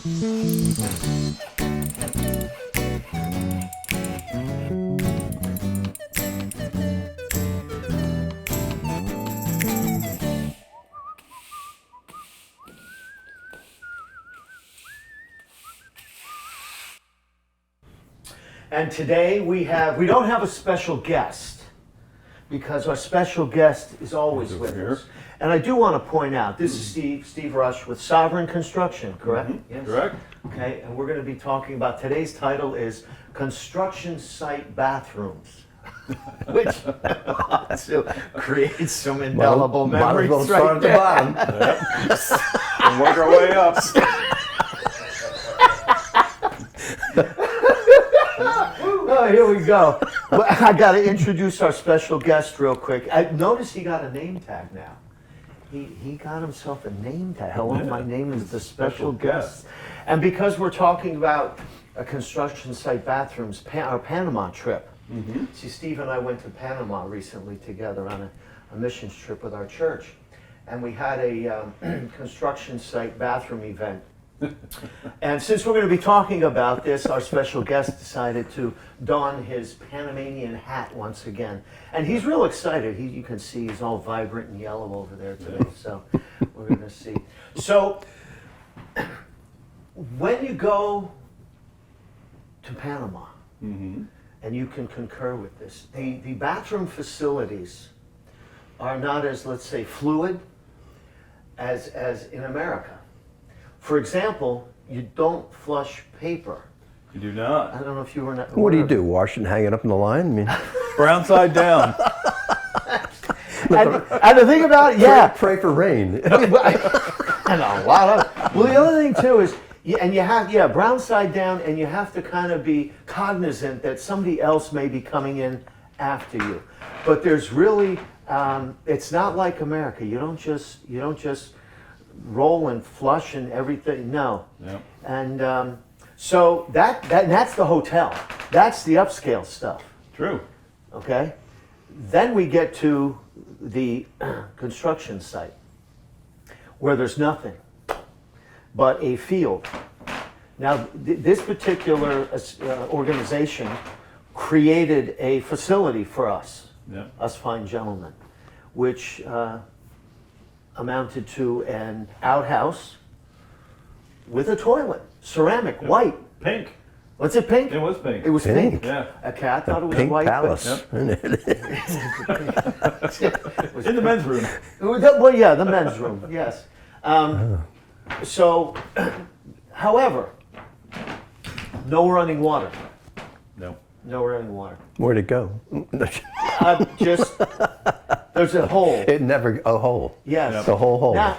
And today we don't have a special guest because our special guest is always with us. And I do want to point out, this is Steve Rush with Sovereign Construction, correct? Mm-hmm. Yes. Correct. Okay, and we're going to be talking about, today's title is Construction Site Bathrooms. Which creates some indelible memories right there. Might as well start at the bottom. And work our way up. Oh, here we go. Well, I got to introduce our special guest real quick. I noticed he got a name tag now. He got himself a name tag. Hello, my name is the special guest. And because we're talking about a construction site bathrooms, our Panama trip. Mm-hmm. See, Steve and I went to Panama recently together on a missions trip with our church. And we had a construction site bathroom event. And since we're going to be talking about this, our special guest decided to don his Panamanian hat once again. And he's real excited. You can see he's all vibrant and yellow over there today. So we're going to see. So when you go to Panama, mm-hmm. and you can concur with this, the bathroom facilities are not as, let's say, fluid as in America. For example, you don't flush paper. You do not. I don't know if you were not. What do you do? Wash it and hang it up in the line? I mean, Brown side down. and the thing about it, yeah. Pray for rain. And a lot of. Well, the other thing too is, and you have, brown side down, and you have to kind of be cognizant that somebody else may be coming in after you. But there's really, it's not like America. You don't just roll and flush and everything. No. Yep. And so that's the hotel. That's the upscale stuff. True. Okay. Then we get to the construction site where there's nothing but a field. Now, this particular organization created a facility for us, Yep. us fine gentlemen, which amounted to an outhouse with a toilet, ceramic, white. Pink. What's it, pink? It was pink. It was pink. Yeah. Okay, I thought it was Pink white. Palace. Yep. It was In the men's room. well, yeah, the men's room, yes. So, however, no running water. No. No running water. Where'd it go? Just, there's a hole. It never, a hole. Yes. The whole hole. Now,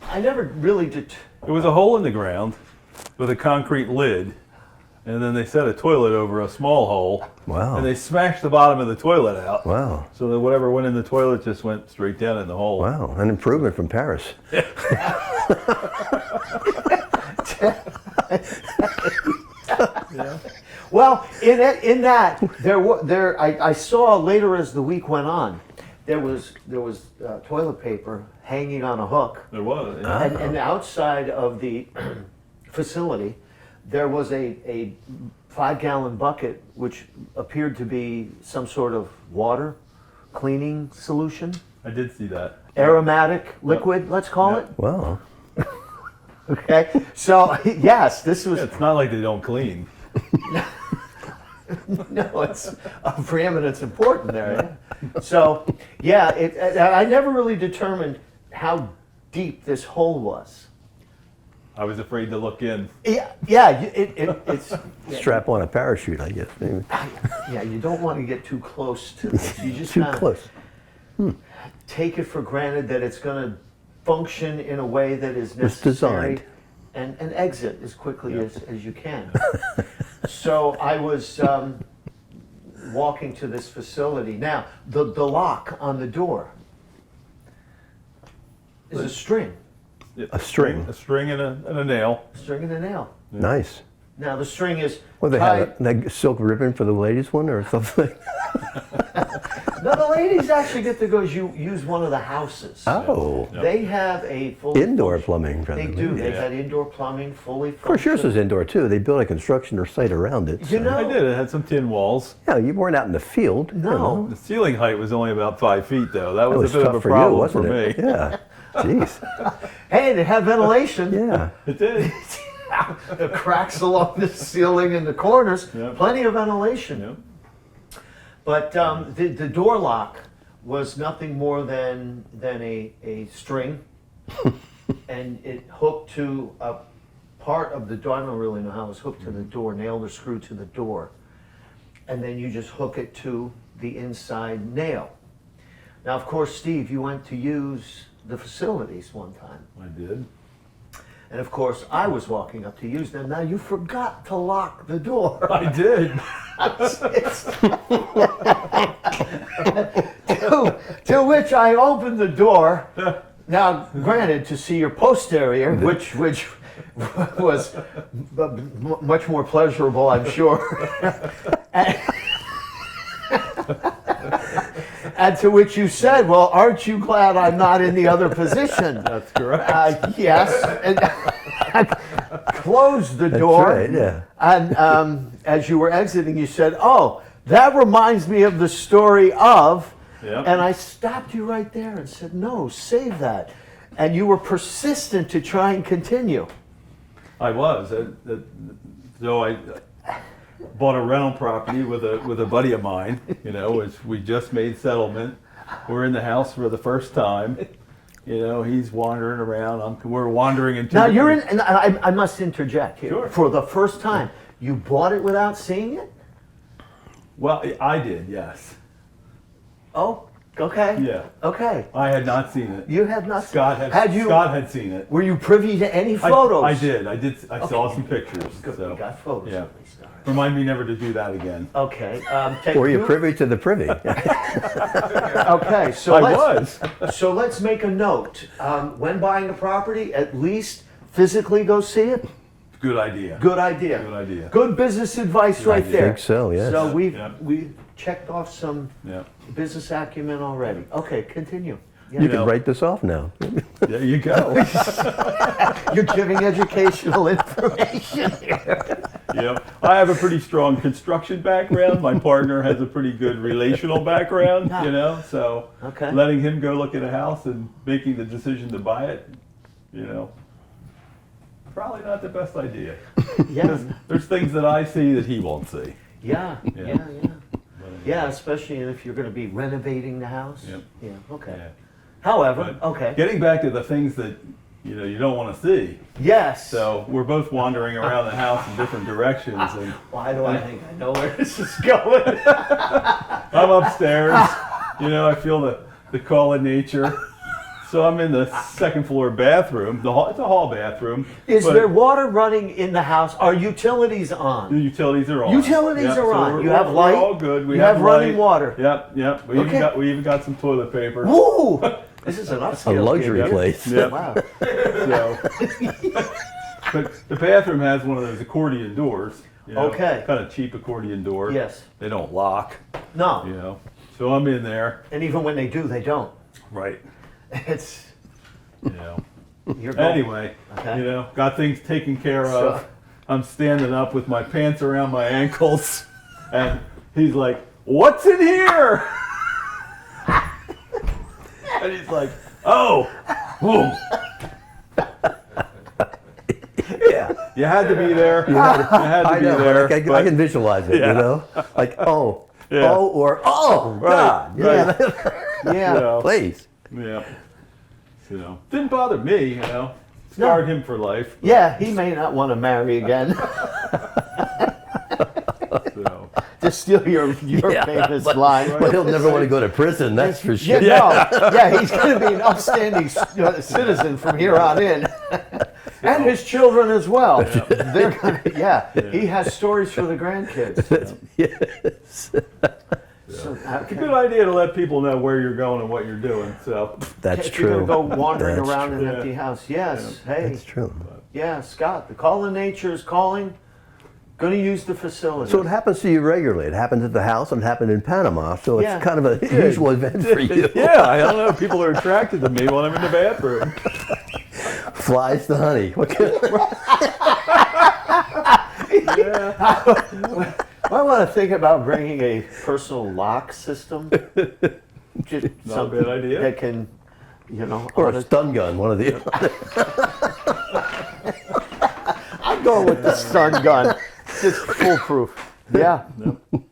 I never really did. It was a hole in the ground with a concrete lid, and then they set a toilet over a small hole. Wow. And they smashed the bottom of the toilet out. Wow. So that whatever went in the toilet just went straight down in the hole. Wow. An improvement from Paris. Yeah. Well, in that I saw later as the week went on, there was toilet paper hanging on a hook. There was. Yeah. And outside of the facility, there was a 5-gallon bucket, which appeared to be some sort of water cleaning solution, I did see that. aromatic liquid, let's call Yep. it. Wow. Okay, so yes, this was. It's not like they don't clean. No, it's of preeminence important there. Yeah. So, yeah, I never really determined how deep this hole was. I was afraid to look in. It's Strap on a parachute, I guess. Maybe. yeah. You don't want to get too close to this. You just Too kinda close. take it for granted that it's going to function in a way that is necessary designed. and exit as quickly as you can. So I was walking to this facility. Now, the lock on the door is a string. A string. A string and a nail. String and a nail. Nice. Now, the string is Well, they tied. have a silk ribbon for the ladies one or something. No, the ladies actually get to go use one of the houses. Oh, Yeah. They have a full indoor plumbing. for They the do. ladies. They've had indoor plumbing, fully Of course, yours functional. is indoor too. They built a construction site around it. You so- know- I did. It had some tin walls. Yeah, you weren't out in the field. you No. know. The ceiling height was only about 5 feet, though. That That was was a bit tough of a for you, problem wasn't for it? me. Yeah. Jeez. Hey, they have ventilation. Yeah. It did. The cracks along the ceiling and the corners, Yeah. plenty of ventilation. Yeah. But the door lock was nothing more than a string, and it hooked to a part of the door. I don't really know how it was hooked to the door, nailed or screwed to the door, and then you just hook it to the inside nail. Now, of course, Steve, you went to use the facilities one time. I did. And of course, I was walking up to use them. Now, you forgot to lock the door. I did. To which I opened the door. Now, granted, to see your posterior, which was much more pleasurable, I'm sure. And to which you said, "Well, aren't you glad I'm not in the other position?" That's correct. Yes. And closed the door. right, yeah. And as you were exiting, you said, "Oh, that reminds me of the story of," Yep. and I stopped you right there and said, "No, save that." And you were persistent to try and continue. I was. So I bought a rental property with a buddy of mine. You know, which we just made settlement. We're in the house for the first time. You know, he's wandering around. We're wandering into. Now you're in, and I must interject here. Sure. For the first time, you bought it without seeing it? Well, I did. Yes. Oh, okay. Yeah. Okay. I had not seen it. You had not. Scott had seen it. Were you privy to any photos? I did. I saw some pictures. Good. So, We got photos. yeah. At least. All right. Remind me never to do that again. Okay. Were you privy to the privy? Okay. So I let's, was. So let's make a note. When buying a property, at least physically go see it. Good idea. Good idea. Good idea. Good business advice right there. think so, yes. So Yeah. we've checked off some Yeah. business acumen already. Okay, continue. You Yeah. can write this off now. There you go. You're giving educational information here. Yep. I have a pretty strong construction background. My partner has a pretty good relational background, you know, so Okay. letting him go look at a house and making the decision to buy it, you know, probably not the best idea. Yeah, There's things that I see that he won't see. yeah, Yeah. yeah, yeah. Yeah, especially if you're going to be renovating the house. Yep. Yeah, okay. Yeah. However, But okay. Getting back to the things that, you know, you don't want to see. Yes. So we're both wandering around the house in different directions, and Why do I think I know where this is going? I'm upstairs. You know, I feel the call of nature. So I'm in the second floor bathroom. It's a hall bathroom. Is but there water running in the house? Are utilities on? The utilities are on. Utilities Yep, are so on. we're- You have we're light? all good. We You have running light. water? Yep, yep. We even got some toilet paper. Woo! This is an upscale. A luxury gig. place. Yep. Wow. So, but the bathroom has one of those accordion doors. You know, Okay. Kind of cheap accordion door. Yes. They don't lock. No. You know. So I'm in there. And even when they do, they don't. Right. It's You know. you're going. Anyway, Okay. you know, got things taken care So- of. I'm standing up with my pants around my ankles, and he's like, "What's in here?" And he's like, "Oh, boom." Yeah. You had to be there. You had to I be know. there. Like, I but- can visualize it, Yeah. you know? Like, oh, Yeah. oh, or oh, Right, God. right. Yeah. Yeah. you know, Please. yeah. You know, didn't bother me. You know, scarred him for life. Yeah, he may not want to marry again. So. To steal your Yeah, famous line. But he'll never want to go to prison, that's for Yeah, sure. no. Yeah, he's going to be an upstanding citizen from here on in. And his children as well. They're gonna, he has stories for the grandkids. Yes. So, It's a good idea to let people know where you're going and what you're doing. So, That's if you're true. going to go wandering That's around an true. empty house, yes. Hey, That's true. yeah, Scott, the call of nature is calling. Going to use the facility. So it happens to you regularly. It happens at the house and it happened in Panama. So it's Yeah. kind of a usual event for you. Yeah, I don't know. People are attracted to me when I'm in the bathroom. Flies to honey. What can, Yeah. I want to think about bringing a personal lock system. Just Not a bad idea. that can, you know. or auto- a stun gun, one of the other. I'm going with the stun gun. Just foolproof. Yeah. Yep.